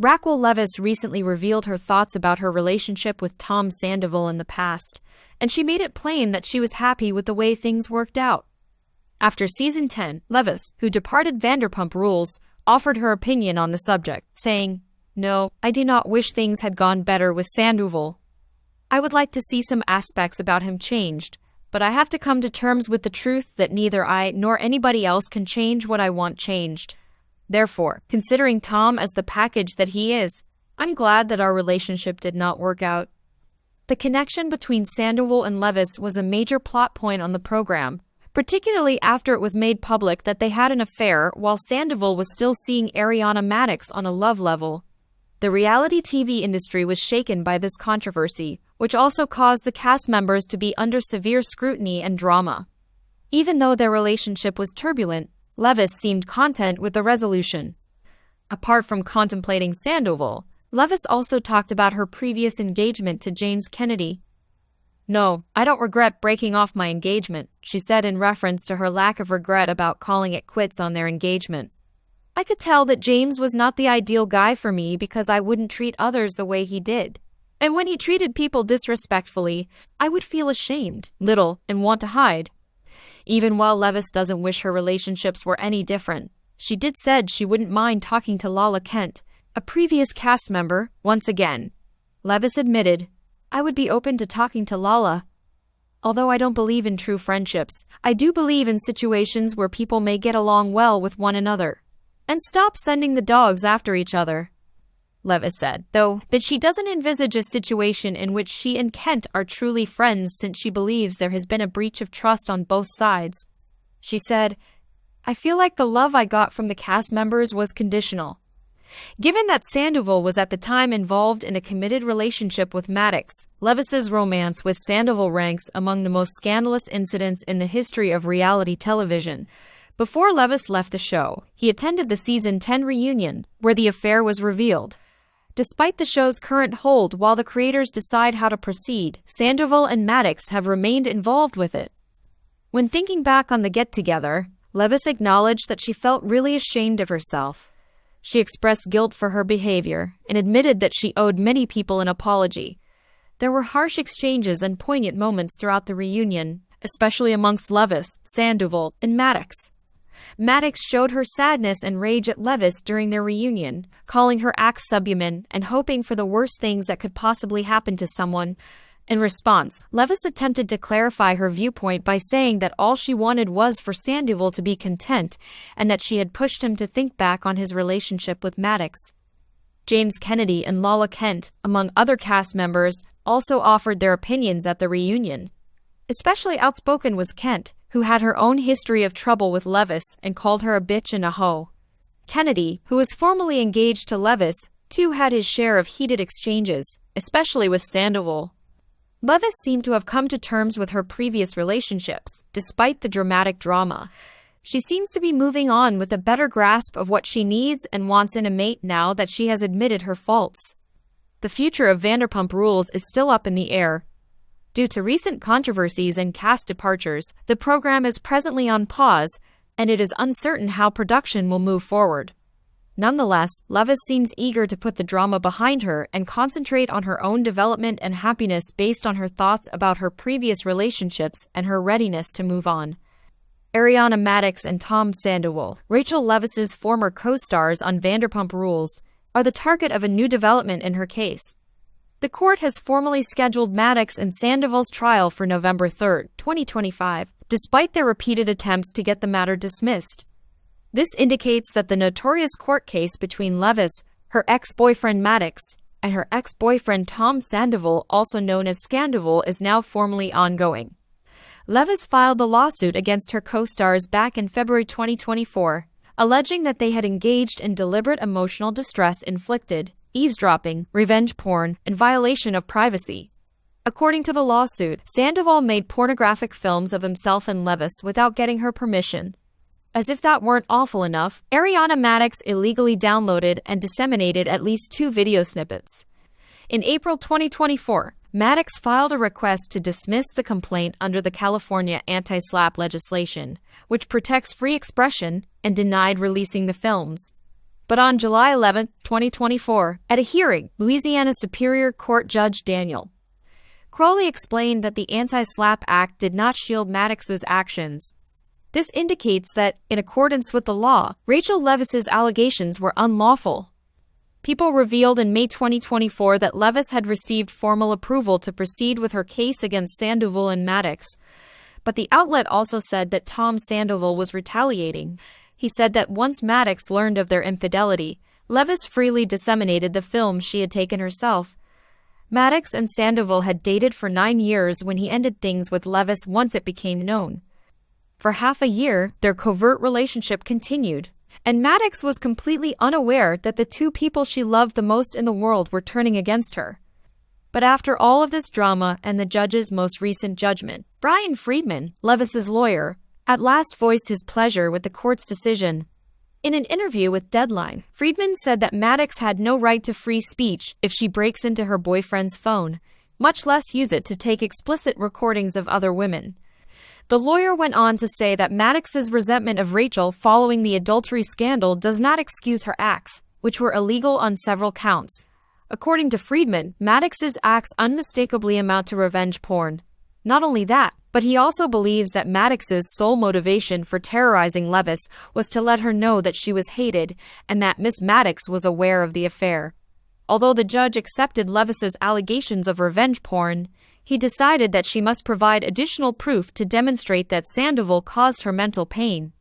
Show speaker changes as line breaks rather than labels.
Raquel Leviss recently revealed her thoughts about her relationship with Tom Sandoval in the past, and she made it plain that she was happy with the way things worked out. After season 10, Leviss, who departed Vanderpump Rules, offered her opinion on the subject, saying, "No, I do not wish things had gone better with Sandoval. I would like to see some aspects about him changed, but I have to come to terms with the truth that neither I nor anybody else can change what I want changed. Therefore, considering Tom as the package that he is, I'm glad that our relationship did not work out." The connection between Sandoval and Leviss was a major plot point on the program, particularly after it was made public that they had an affair while Sandoval was still seeing Ariana Madix on a love level. The reality TV industry was shaken by this controversy, which also caused the cast members to be under severe scrutiny and drama. Even though their relationship was turbulent, Leviss seemed content with the resolution. Apart from contemplating Sandoval, Leviss also talked about her previous engagement to James Kennedy. "No, I don't regret breaking off my engagement," she said in reference to her lack of regret about calling it quits on their engagement. "I could tell that James was not the ideal guy for me because I wouldn't treat others the way he did. And when he treated people disrespectfully, I would feel ashamed, little, and want to hide." Even while Leviss doesn't wish her relationships were any different, she did said she wouldn't mind talking to Lala Kent, a previous cast member, once again. Leviss admitted, "I would be open to talking to Lala. Although I don't believe in true friendships, I do believe in situations where people may get along well with one another. And stop sending the dogs after each other." Leviss said, though, that she doesn't envisage a situation in which she and Kent are truly friends since she believes there has been a breach of trust on both sides. She said, "I feel like the love I got from the cast members was conditional." Given that Sandoval was at the time involved in a committed relationship with Madix, Leviss's romance with Sandoval ranks among the most scandalous incidents in the history of reality television. Before Leviss left the show, he attended the season 10 reunion, where the affair was revealed. Despite the show's current hold while the creators decide how to proceed, Sandoval and Madix have remained involved with it. When thinking back on the get-together, Leviss acknowledged that she felt really ashamed of herself. She expressed guilt for her behavior and admitted that she owed many people an apology. There were harsh exchanges and poignant moments throughout the reunion, especially amongst Leviss, Sandoval, and Madix. Madix showed her sadness and rage at Leviss during their reunion, calling her acts subhuman and hoping for the worst things that could possibly happen to someone. In response, Leviss attempted to clarify her viewpoint by saying that all she wanted was for Sandoval to be content and that she had pushed him to think back on his relationship with Madix. James Kennedy and Lala Kent, among other cast members, also offered their opinions at the reunion. Especially outspoken was Kent, who had her own history of trouble with Leviss and called her a bitch and a hoe. Kennedy, who was formally engaged to Leviss, too had his share of heated exchanges, especially with Sandoval. Leviss seemed to have come to terms with her previous relationships, despite the dramatic drama. She seems to be moving on with a better grasp of what she needs and wants in a mate now that she has admitted her faults. The future of Vanderpump Rules is still up in the air. Due to recent controversies and cast departures, the program is presently on pause, and it is uncertain how production will move forward. Nonetheless, Leviss seems eager to put the drama behind her and concentrate on her own development and happiness based on her thoughts about her previous relationships and her readiness to move on. Ariana Madix and Tom Sandoval, Rachel Leviss's former co-stars on Vanderpump Rules, are the target of a new development in her case. The court has formally scheduled Madix and Sandoval's trial for November 3, 2025, despite their repeated attempts to get the matter dismissed. This indicates that the notorious court case between Leviss, her ex-boyfriend Madix, and her ex-boyfriend Tom Sandoval, also known as Scandoval, is now formally ongoing. Leviss filed the lawsuit against her co-stars back in February 2024, alleging that they had engaged in deliberate emotional distress inflicted, eavesdropping, revenge porn, and violation of privacy. According to the lawsuit, Sandoval made pornographic films of himself and Leviss without getting her permission. As if that weren't awful enough, Ariana Madix illegally downloaded and disseminated at least 2 video snippets. In April 2024, Madix filed a request to dismiss the complaint under the California anti-SLAPP legislation, which protects free expression, and denied releasing the films. But on July 11, 2024, at a hearing, Louisiana Superior Court Judge Daniel Crowley explained that the Anti-SLAPP Act did not shield Madix's actions. This indicates that, in accordance with the law, Rachel Leviss's allegations were unlawful. People revealed in May 2024 that Leviss had received formal approval to proceed with her case against Sandoval and Madix. But the outlet also said that Tom Sandoval was retaliating. He said that once Madix learned of their infidelity, Leviss freely disseminated the film she had taken herself. Madix and Sandoval had dated for 9 years when he ended things with Leviss once it became known. For half a year, their covert relationship continued, and Madix was completely unaware that the two people she loved the most in the world were turning against her. But after all of this drama and the judge's most recent judgment, Brian Friedman, Leviss's lawyer, at last voiced his pleasure with the court's decision. In an interview with Deadline, Friedman said that Madix had no right to free speech if she breaks into her boyfriend's phone, much less use it to take explicit recordings of other women. The lawyer went on to say that Madix's resentment of Rachel following the adultery scandal does not excuse her acts, which were illegal on several counts. According to Friedman, Madix's acts unmistakably amount to revenge porn. Not only that, but he also believes that Madix's sole motivation for terrorizing Leviss was to let her know that she was hated and that Miss Madix was aware of the affair. Although the judge accepted Leviss's allegations of revenge porn, he decided that she must provide additional proof to demonstrate that Sandoval caused her mental pain.